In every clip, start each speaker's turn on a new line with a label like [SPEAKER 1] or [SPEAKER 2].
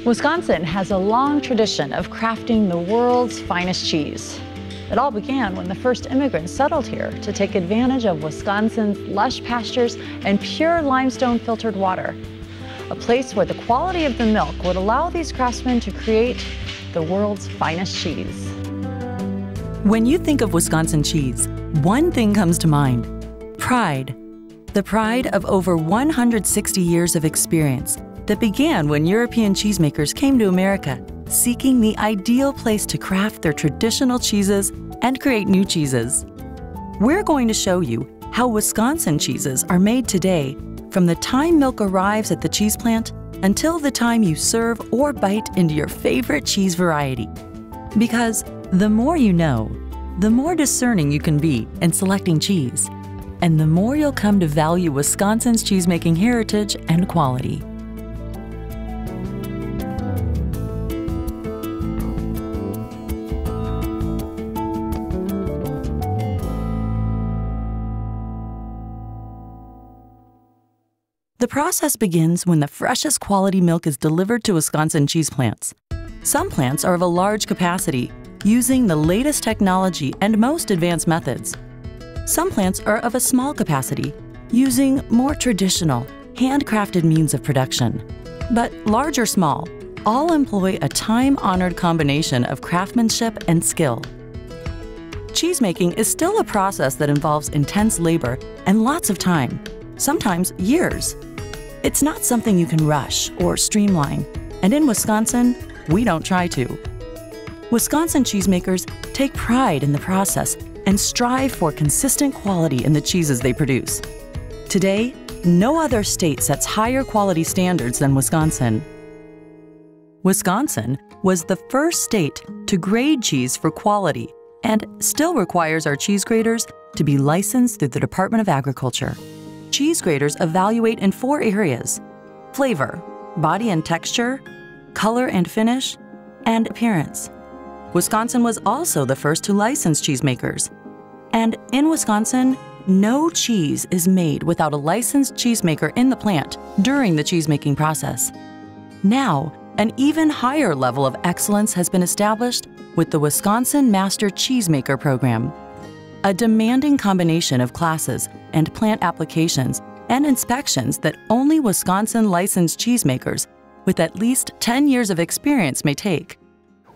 [SPEAKER 1] Wisconsin has a long tradition of crafting the world's finest cheese. It all began when the first immigrants settled here to take advantage of Wisconsin's lush pastures and pure limestone filtered water, a place where the quality of the milk would allow these craftsmen to create the world's finest cheese.
[SPEAKER 2] When you think of Wisconsin cheese, one thing comes to mind: pride. The pride of over 160 years of experience that began when European cheesemakers came to America, seeking the ideal place to craft their traditional cheeses and create new cheeses. We're going to show you how Wisconsin cheeses are made today, from the time milk arrives at the cheese plant until the time you serve or bite into your favorite cheese variety. Because the more you know, the more discerning you can be in selecting cheese, and the more you'll come to value Wisconsin's cheesemaking heritage and quality. The process begins when the freshest quality milk is delivered to Wisconsin cheese plants. Some plants are of a large capacity, using the latest technology and most advanced methods. Some plants are of a small capacity, using more traditional, handcrafted means of production. But large or small, all employ a time-honored combination of craftsmanship and skill. Cheesemaking is still a process that involves intense labor and lots of time, sometimes years. It's not something you can rush or streamline, and in Wisconsin, we don't try to. Wisconsin cheesemakers take pride in the process and strive for consistent quality in the cheeses they produce. Today, no other state sets higher quality standards than Wisconsin. Wisconsin was the first state to grade cheese for quality and still requires our cheese graders to be licensed through the Department of Agriculture. Cheese graders evaluate in 4 areas: flavor, body and texture, color and finish, and appearance. Wisconsin was also the first to license cheesemakers. And in Wisconsin, no cheese is made without a licensed cheesemaker in the plant during the cheesemaking process. Now, an even higher level of excellence has been established with the Wisconsin Master Cheesemaker Program, a demanding combination of classes and plant applications and inspections that only Wisconsin licensed cheesemakers with at least 10 years of experience may take.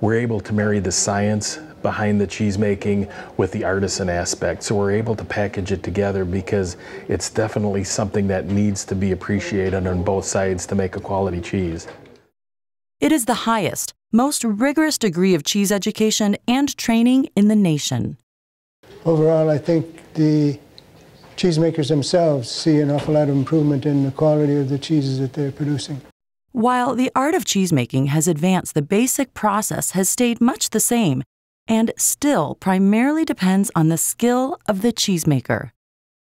[SPEAKER 3] We're able to marry the science behind the cheesemaking with the artisan aspect, so we're able to package it together because it's definitely something that needs to be appreciated on both sides to make a quality cheese.
[SPEAKER 2] It is the highest, most rigorous degree of cheese education and training in the nation.
[SPEAKER 4] Overall, I think the cheesemakers themselves see an awful lot of improvement in the quality of the cheeses that they're producing.
[SPEAKER 2] While the art of cheesemaking has advanced, the basic process has stayed much the same and still primarily depends on the skill of the cheesemaker.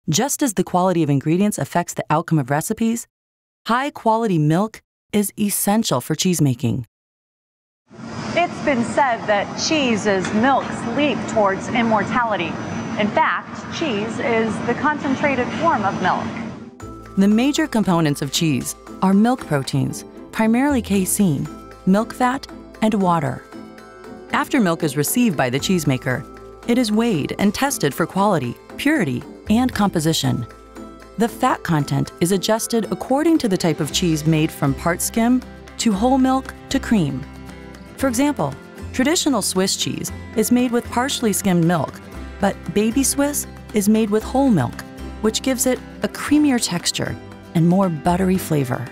[SPEAKER 2] Just as the quality of ingredients affects the outcome of recipes, high-quality milk is essential for cheesemaking.
[SPEAKER 1] It's been said that cheese is milk's leap towards immortality. In fact, cheese is the concentrated form of milk.
[SPEAKER 2] The major components of cheese are milk proteins, primarily casein, milk fat, and water. After milk is received by the cheesemaker, it is weighed and tested for quality, purity, and composition. The fat content is adjusted according to the type of cheese made, from part skim to whole milk to cream. For example, traditional Swiss cheese is made with partially skimmed milk, but baby Swiss is made with whole milk, which gives it a creamier texture and more buttery flavor.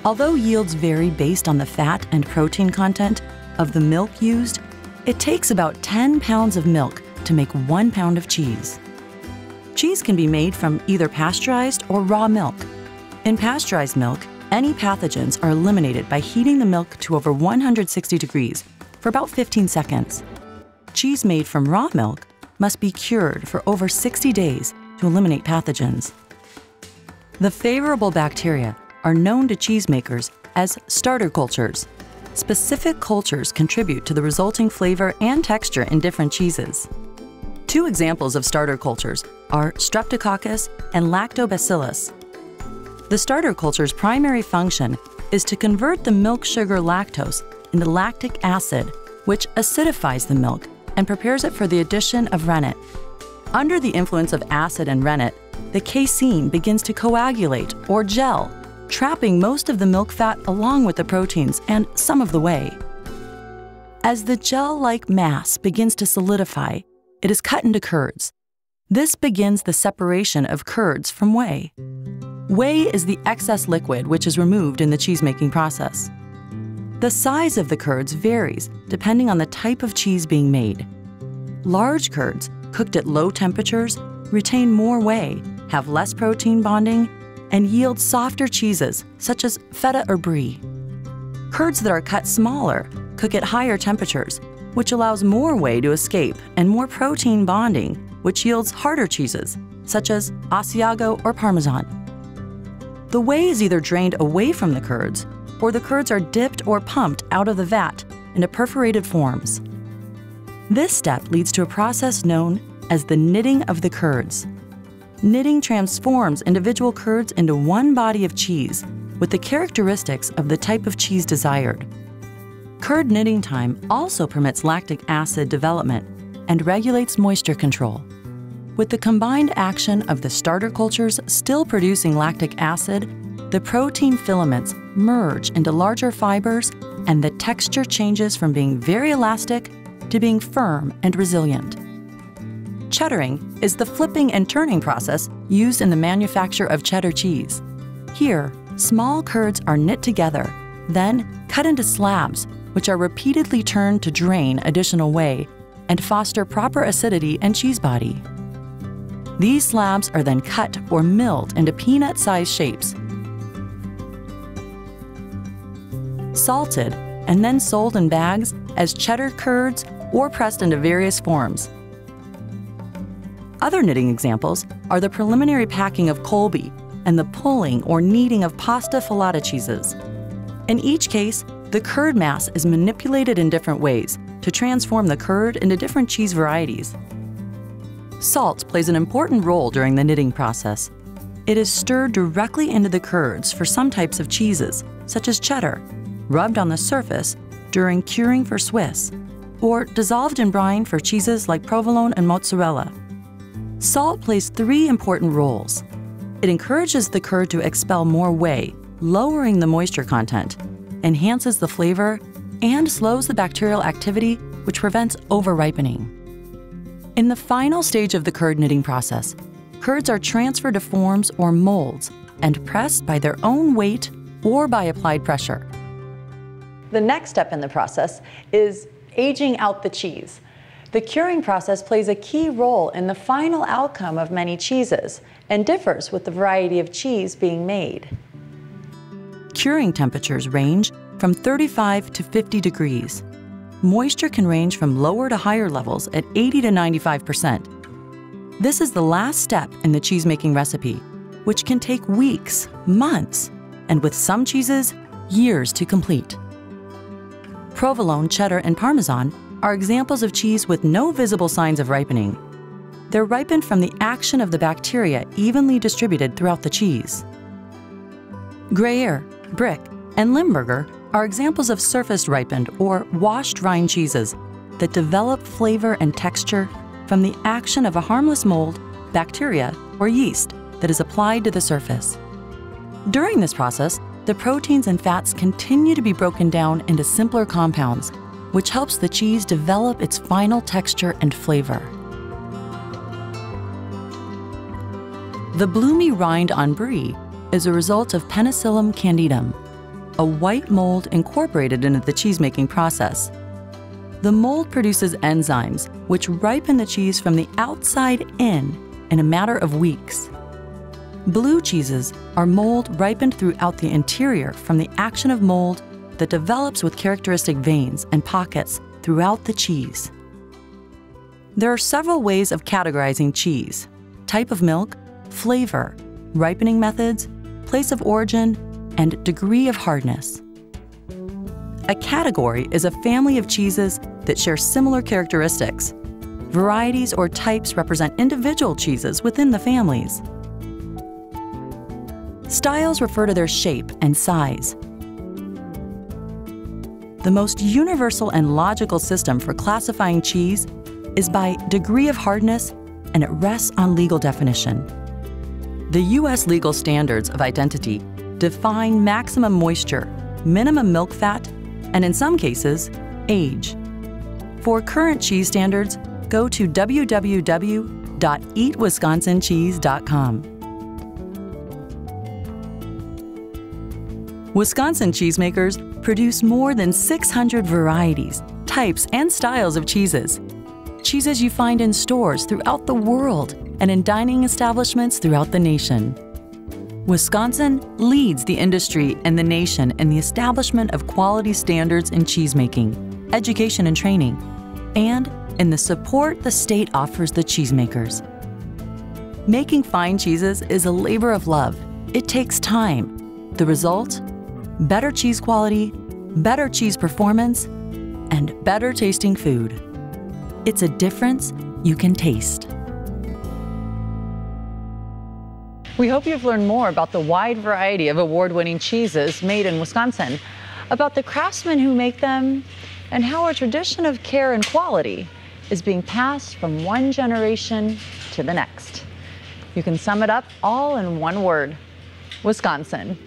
[SPEAKER 2] Although yields vary based on the fat and protein content of the milk used, it takes about 10 pounds of milk to make 1 pound of cheese. Cheese can be made from either pasteurized or raw milk. In pasteurized milk, any pathogens are eliminated by heating the milk to over 160 degrees for about 15 seconds. Cheese made from raw milk must be cured for over 60 days to eliminate pathogens. The favorable bacteria are known to cheesemakers as starter cultures. Specific cultures contribute to the resulting flavor and texture in different cheeses. 2 examples of starter cultures are Streptococcus and Lactobacillus. The starter culture's primary function is to convert the milk sugar lactose into lactic acid, which acidifies the milk and prepares it for the addition of rennet. Under the influence of acid and rennet, the casein begins to coagulate or gel, trapping most of the milk fat along with the proteins and some of the whey. As the gel-like mass begins to solidify, it is cut into curds. This begins the separation of curds from whey. Whey is the excess liquid which is removed in the cheesemaking process. The size of the curds varies depending on the type of cheese being made. Large curds, cooked at low temperatures, retain more whey, have less protein bonding, and yield softer cheeses such as feta or brie. Curds that are cut smaller cook at higher temperatures, which allows more whey to escape and more protein bonding, which yields harder cheeses such as Asiago or Parmesan. The whey is either drained away from the curds, or the curds are dipped or pumped out of the vat into perforated forms. This step leads to a process known as the knitting of the curds. Knitting transforms individual curds into one body of cheese with the characteristics of the type of cheese desired. Curd knitting time also permits lactic acid development and regulates moisture control. With the combined action of the starter cultures still producing lactic acid, the protein filaments merge into larger fibers and the texture changes from being very elastic to being firm and resilient. Cheddaring is the flipping and turning process used in the manufacture of cheddar cheese. Here, small curds are knit together, then cut into slabs, which are repeatedly turned to drain additional whey and foster proper acidity and cheese body. These slabs are then cut or milled into peanut-sized shapes, salted, and then sold in bags as cheddar curds or pressed into various forms. Other knitting examples are the preliminary packing of Colby and the pulling or kneading of pasta filata cheeses. In each case, the curd mass is manipulated in different ways to transform the curd into different cheese varieties. Salt plays an important role during the knitting process. It is stirred directly into the curds for some types of cheeses, such as cheddar, rubbed on the surface during curing for Swiss, or dissolved in brine for cheeses like provolone and mozzarella. Salt plays three important roles. It encourages the curd to expel more whey, lowering the moisture content, enhances the flavor, and slows the bacterial activity, which prevents over-ripening. In the final stage of the curd knitting process, curds are transferred to forms or molds and pressed by their own weight or by applied pressure.
[SPEAKER 1] The next step in the process is aging out the cheese. The curing process plays a key role in the final outcome of many cheeses and differs with the variety of cheese being made.
[SPEAKER 2] Curing temperatures range from 35 to 50 degrees. Moisture can range from lower to higher levels at 80 to 95%. This is the last step in the cheesemaking recipe, which can take weeks, months, and with some cheeses, years to complete. Provolone, cheddar, and Parmesan are examples of cheese with no visible signs of ripening. They're ripened from the action of the bacteria evenly distributed throughout the cheese. Gruyere, Brick, and Limburger are examples of surface-ripened or washed rind cheeses that develop flavor and texture from the action of a harmless mold, bacteria, or yeast that is applied to the surface. During this process, the proteins and fats continue to be broken down into simpler compounds, which helps the cheese develop its final texture and flavor. The bloomy rind on brie is a result of Penicillium candidum, a white mold incorporated into the cheesemaking process. The mold produces enzymes which ripen the cheese from the outside in a matter of weeks. Blue cheeses are mold ripened throughout the interior from the action of mold that develops with characteristic veins and pockets throughout the cheese. There are several ways of categorizing cheese: type of milk, flavor, ripening methods, place of origin, and degree of hardness. A category is a family of cheeses that share similar characteristics. Varieties or types represent individual cheeses within the families. Styles refer to their shape and size. the most universal and logical system for classifying cheese is by degree of hardness, and it rests on legal definition. The U.S. legal standards of identity define maximum moisture, minimum milk fat, and in some cases, age. For current cheese standards, go to www.eatwisconsincheese.com. Wisconsin cheesemakers produce more than 600 varieties, types, and styles of cheeses. Cheeses you find in stores throughout the world and in dining establishments throughout the nation. Wisconsin leads the industry and the nation in the establishment of quality standards in cheesemaking, education and training, and in the support the state offers the cheesemakers. Making fine cheeses is a labor of love. It takes time. The result? Better cheese quality, better cheese performance, and better tasting food. It's a difference you can taste.
[SPEAKER 1] We hope you've learned more about the wide variety of award-winning cheeses made in Wisconsin, about the craftsmen who make them, and how a tradition of care and quality is being passed from one generation to the next. You can sum it up all in one word: Wisconsin.